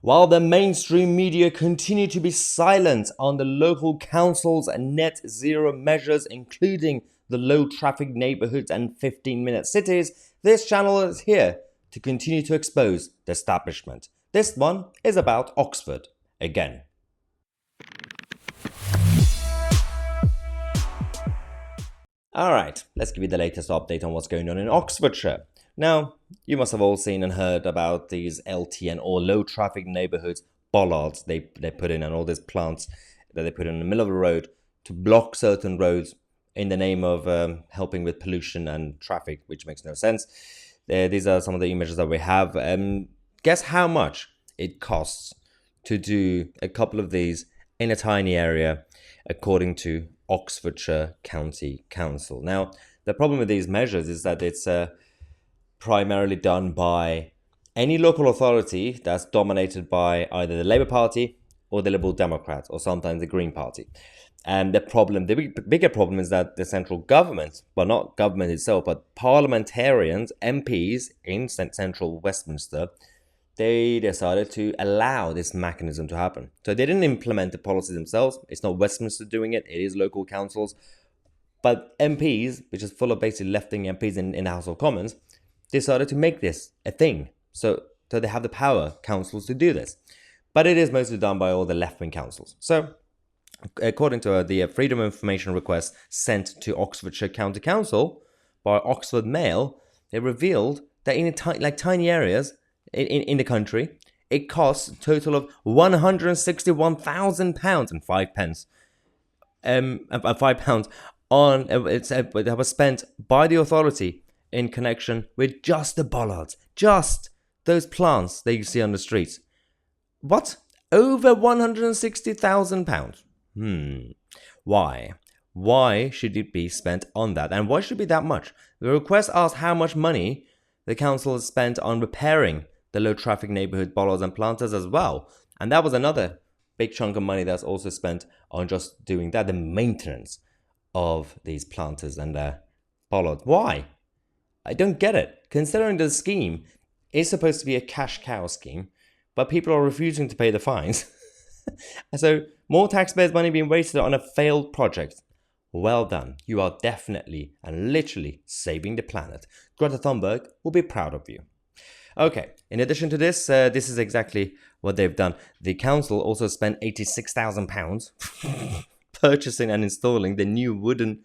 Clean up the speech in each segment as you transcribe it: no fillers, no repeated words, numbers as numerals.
While the mainstream media continue to be silent on the local council's net zero measures, including the low traffic neighborhoods and 15-minute cities, this channel is here to continue to expose the establishment. This one is about Oxford again. Alright, let's give you the latest update on what's going on in Oxfordshire. Now, you must have all seen and heard about these LTN or low traffic neighborhoods bollards they put in, and all these plants that they put in the middle of the road to block certain roads in the name of helping with pollution and traffic, which makes no sense. These are some of the images that we have. Guess how much it costs to do a couple of these in a tiny area, according to Oxfordshire County Council. Now, the problem with these measures is that it's primarily done by any local authority that's dominated by either the Labour Party or the Liberal Democrats, or sometimes the Green Party. And the bigger problem is that the central government, well, not government itself, but parliamentarians, MPs in central Westminster, they decided to allow this mechanism to happen. So they didn't implement the policy themselves. It's not Westminster doing it. It is local councils. But MPs, which is full of basically left-wing MPs in the House of Commons, decided to make this a thing. So they have the power, councils, to do this. But it is mostly done by all the left-wing councils. So according to the Freedom of Information request sent to Oxfordshire County Council by Oxford Mail, they revealed that in tiny areas in the country, it costs a total of £161,000 and 5 pence. £5 on that was spent by the authority in connection with just the bollards, just those plants that you see on the streets. What? Over £160,000? Why? Why should it be spent on that? And why should it be that much? The request asks how much money the council has spent on repairing the low traffic neighborhood bollards and planters as well. And that was another big chunk of money that's also spent on just doing that, the maintenance of these planters and bollards. Why? I don't get it. Considering the scheme is supposed to be a cash cow scheme, but people are refusing to pay the fines. So more taxpayers' money being wasted on a failed project. Well done. You are definitely and literally saving the planet. Greta Thunberg will be proud of you. Okay, in addition to this, this is exactly what they've done. The council also spent £86,000 purchasing and installing the new wooden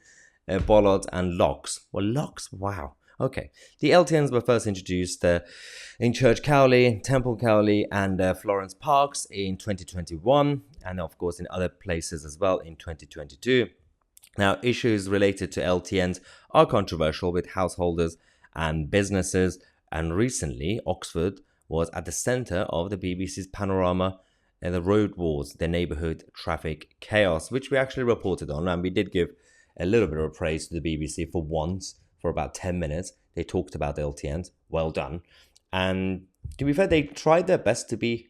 bollards and locks. Well, locks? Wow. Okay, the LTNs were first introduced in Church Cowley, Temple Cowley, and Florence Parks in 2021, and of course in other places as well in 2022. Now, issues related to LTNs are controversial with householders and businesses, and recently Oxford was at the centre of the BBC's panorama, the road wars, the neighbourhood traffic chaos, which we actually reported on, and we did give a little bit of praise to the BBC for once. For about 10 minutes, they talked about LTNs. Well done. And to be fair, they tried their best to be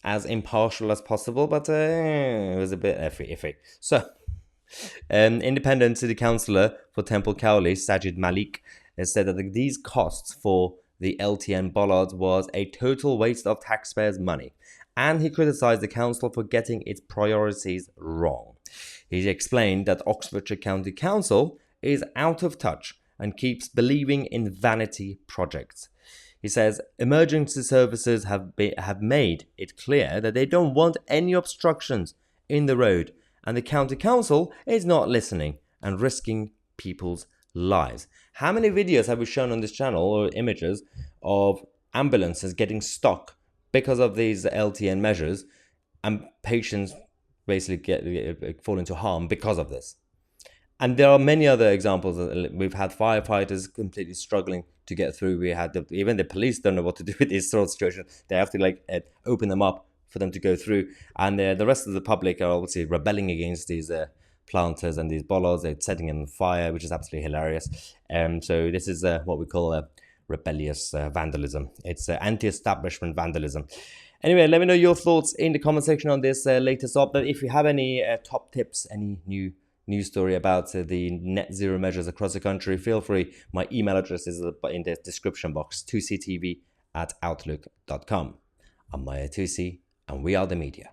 as impartial as possible, but it was a bit iffy. So, independent city councillor for Temple Cowley, Sajid Malik, has said that these costs for the LTN bollards was a total waste of taxpayers' money. And he criticised the council for getting its priorities wrong. He explained that Oxfordshire County Council is out of touch and keeps believing in vanity projects. He says emergency services have made it clear that they don't want any obstructions in the road, and the county council is not listening and risking people's lives. How many videos have we shown on this channel, or images, of ambulances getting stuck because of these LTN measures, and patients basically fall into harm because of this? And there are many other examples. We've had firefighters completely struggling to get through. We had even the police don't know what to do with these sort of situations. They have to open them up for them to go through. And the rest of the public are obviously rebelling against these planters and these bollards. They're setting them on fire, which is absolutely hilarious. So this is what we call rebellious vandalism. It's anti-establishment vandalism. Anyway, let me know your thoughts in the comment section on this latest update. If you have any top tips, any new news story about the net zero measures across the country, feel free. My email address is in the description box, tousitv@outlook.com. I'm Mahyar Tousi, and we are the media.